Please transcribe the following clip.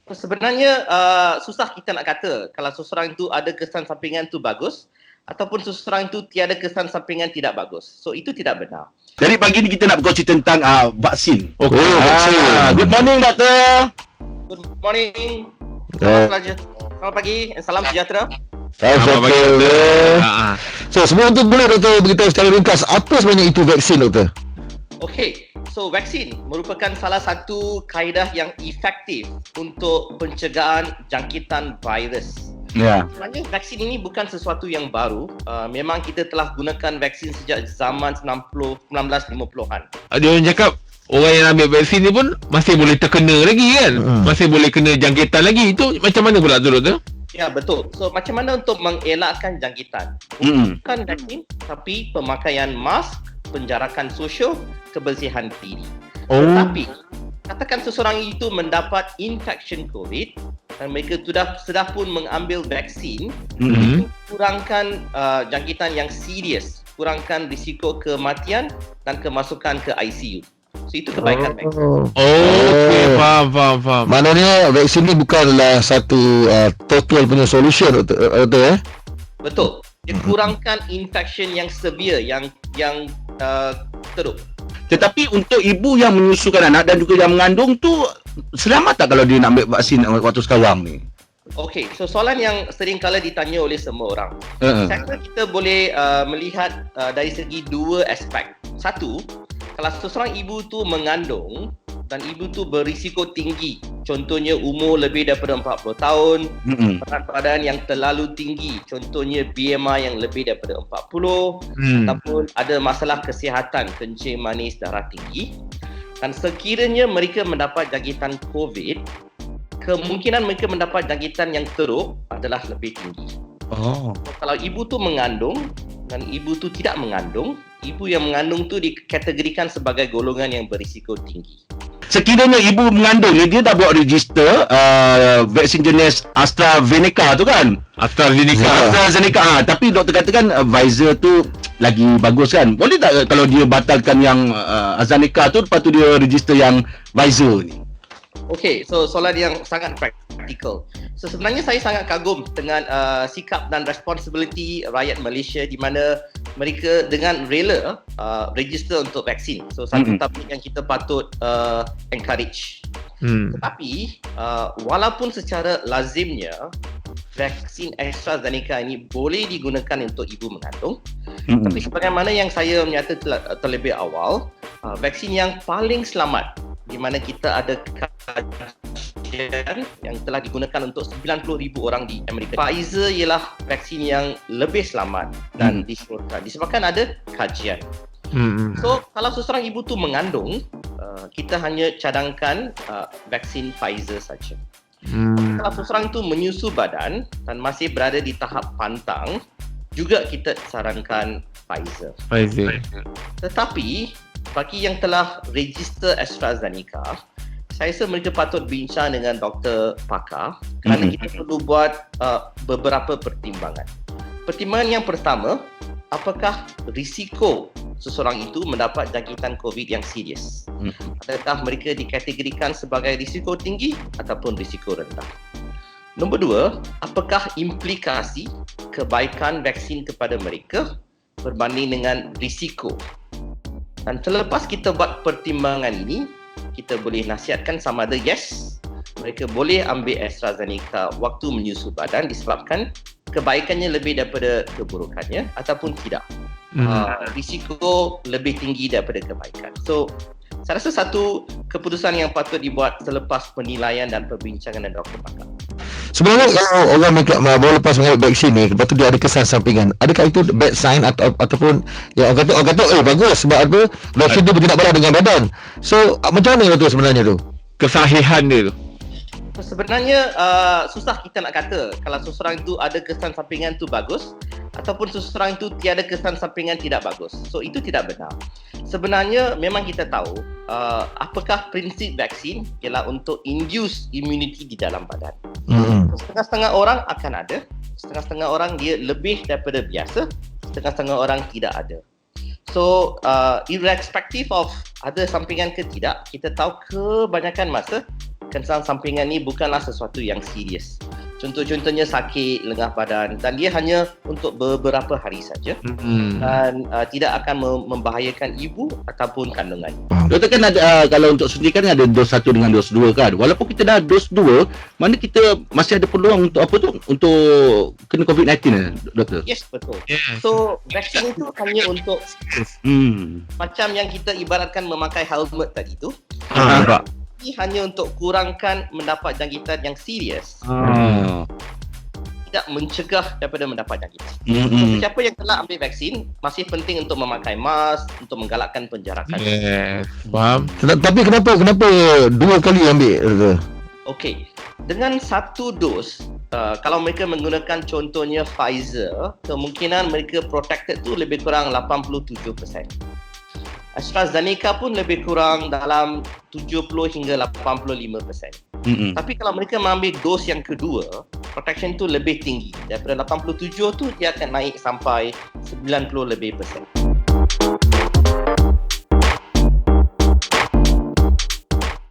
Sebenarnya susah kita nak kata kalau seseorang itu ada kesan sampingan tu bagus ataupun seseorang itu tiada kesan sampingan tidak bagus. So itu tidak benar. Jadi pagi ni kita nak berkongsi tentang vaksin. Okey, vaksin. Good morning, doktor. Good morning. Ya. Selamat pagi. Salam sejahtera. Selamat pagi, doktor. So, sebelum tu boleh doktor beritahu secara ringkas apa sebenarnya itu vaksin, doktor? Okey, so vaksin merupakan salah satu kaedah yang efektif untuk pencegahan jangkitan virus. Ya. Sebenarnya vaksin ini bukan sesuatu yang baru. Memang kita telah gunakan vaksin sejak zaman 1950-an. Dia orang cakap orang yang ambil vaksin ni pun masih boleh terkena lagi kan? Masih boleh kena jangkitan lagi. Itu macam mana pula tu, doktor? Ya, betul. So macam mana untuk mengelakkan jangkitan? Bukan vaksin, tapi pemakaian mask, penjarakan sosial, kebersihan diri. Tetapi katakan seseorang itu mendapat infection COVID dan mereka sudah pun mengambil vaksin, kurangkan jangkitan yang serius, kurangkan risiko kematian dan kemasukan ke ICU. So itu kebaikan vaksin. Okey, faham. Maknanya vaksin ni bukanlah satu total punya solution, doktor. Betul. Dia kurangkan infection yang severe, yang teruk. Tetapi untuk ibu yang menyusukan anak dan juga yang mengandung tu, selamat tak kalau dia nak ambil vaksin waktu sekarang ni? Okey, so soalan yang sering kala ditanya oleh semua orang. Saya rasa kita boleh melihat dari segi dua aspek. Satu, kalau seseorang ibu tu mengandung dan ibu tu berisiko tinggi, contohnya umur lebih daripada 40 tahun, berat badan yang terlalu tinggi, contohnya BMI yang lebih daripada 40, ataupun ada masalah kesihatan, kencing manis, darah tinggi, dan sekiranya mereka mendapat jangkitan COVID, kemungkinan mereka mendapat jangkitan yang teruk adalah lebih tinggi. Kalau ibu tu mengandung dan ibu tu tidak mengandung, ibu yang mengandung tu dikategorikan sebagai golongan yang berisiko tinggi. Sekiranya ibu mengandung ni, dia dah buat register vaksin jenis AstraZeneca tu kan? AstraZeneca. Tapi doktor katakan Pfizer tu lagi bagus kan? Boleh tak kalau dia batalkan yang AstraZeneca tu, lepas tu dia register yang Pfizer ni? Okey, so soalan yang sangat praktikal. So sebenarnya saya sangat kagum dengan sikap dan responsibility rakyat Malaysia di mana mereka dengan rela register untuk vaksin. So satu topik yang kita patut encourage. Tetapi walaupun secara lazimnya vaksin AstraZeneca ini boleh digunakan untuk ibu mengandung, tapi sebagaimana yang saya menyata terlebih awal, vaksin yang paling selamat di mana kita ada kajian yang telah digunakan untuk 90,000 orang di Amerika. Pfizer ialah vaksin yang lebih selamat dan disebabkan ada kajian. So kalau seseorang ibu tu mengandung, kita hanya cadangkan vaksin Pfizer saja. Kalau seseorang itu menyusu badan dan masih berada di tahap pantang, juga kita sarankan Pfizer. Tetapi bagi yang telah register AstraZeneca, saya rasa mereka patut bincang dengan doktor pakar kerana kita perlu buat beberapa pertimbangan. Pertimbangan yang pertama, apakah risiko seseorang itu mendapat jangkitan COVID yang serius? Adakah mereka dikategorikan sebagai risiko tinggi ataupun risiko rendah? Nombor dua, apakah implikasi kebaikan vaksin kepada mereka berbanding dengan risiko? Dan selepas kita buat pertimbangan ini, kita boleh nasihatkan sama ada yes, mereka boleh ambil AstraZeneca waktu menyusu badan disebabkan kebaikannya lebih daripada keburukannya, ataupun tidak. Risiko lebih tinggi daripada kebaikan. So, saya rasa satu keputusan yang patut dibuat selepas penilaian dan perbincangan dengan doktor pakar. Sebenarnya kalau orang baru lepas mengambil vaksin ni, lepas tu dia ada kesan sampingan, adakah itu bad sign ataupun ya orang kata bagus sebab apa, vaksin tu bertindak balas dengan badan. So macam mana tu sebenarnya tu kesahihan dia tu? Sebenarnya susah kita nak kata kalau seseorang itu ada kesan sampingan tu bagus ataupun seseorang itu tiada kesan sampingan tidak bagus. So itu tidak benar. Sebenarnya memang kita tahu apakah prinsip vaksin ialah untuk induce immunity di dalam badan. Setengah-setengah orang akan ada, setengah-setengah orang dia lebih daripada biasa, setengah-setengah orang tidak ada. So irrespective of ada sampingan ke tidak, kita tahu kebanyakan masa kesan sampingan ni bukanlah sesuatu yang serius. Contohnya sakit lengah badan dan dia hanya untuk beberapa hari saja dan tidak akan membahayakan ibu ataupun kandungan. Doktor kan ada kalau untuk suntikan ada dos 1 dengan dos 2 kan. Walaupun kita dah dos 2, mana kita masih ada peluang untuk apa tu? Untuk kena COVID-19 doktor. Yes, betul. Yes. So, vaksin itu hanya untuk macam yang kita ibaratkan memakai helmet tadi tu. Nampak. Ini hanya untuk kurangkan mendapat jangkitan yang serius. Tidak mencegah daripada mendapat jangkitan. So, siapa yang telah ambil vaksin masih penting untuk memakai mask, untuk menggalakkan penjarakan. Yes. Faham? Tapi kenapa 2 kali ambil doktor? Okey, dengan 1 dos, kalau mereka menggunakan contohnya Pfizer, kemungkinan mereka protected tu lebih kurang 87%. AstraZeneca pun lebih kurang dalam 70 hingga 85%. Tapi kalau mereka mengambil dos yang kedua, protection tu lebih tinggi. Daripada 87 tu dia akan naik sampai 90 lebih persen.